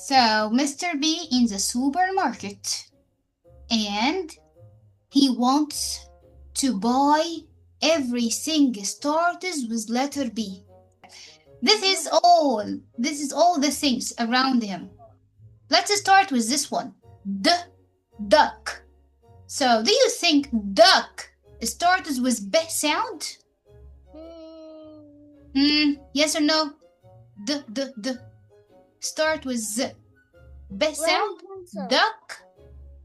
So, Mr. B in the supermarket, and he wants to buy everything starts with letter B. This is all the things around him. Let's start with this one. Duck. So, do you think duck starts with B sound? Yes or no? D. Start with Z. B sound? Duck.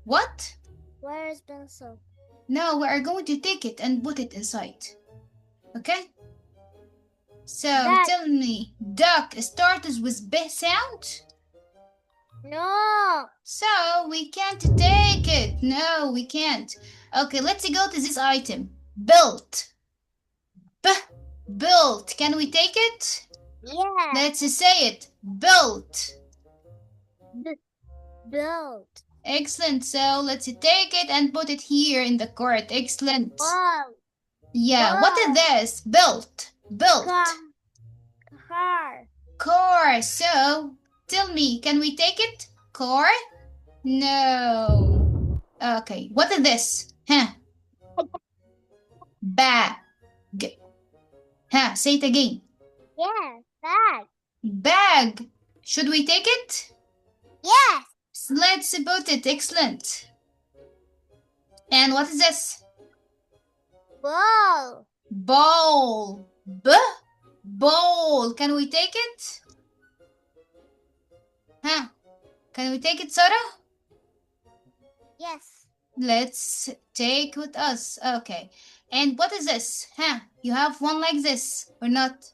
What? Where is pencil? No, we are going to take it and put it inside. Okay? So Duck. tell me, duck starts with B sound? No. So we can't take it. No, we can't. Okay, let's go to this item. Built. Built. Can we take it? Yeah. Let's say it. Built. Built. Excellent. So let's take it and put it here in the cart. Excellent. Wow. Yeah, Wow. what is this? Built. Car. So tell me, can we take it? Car? No. Okay, what is this? Bag. Say it again. Yeah, bag. Bag. Should we take it? Yes. Let's put it. Excellent. And what is this? Ball. Ball. Ball. Can we take it? Can we take it, Sarah? Yes. Let's take with us. Okay. And what is this? You have one like this or not?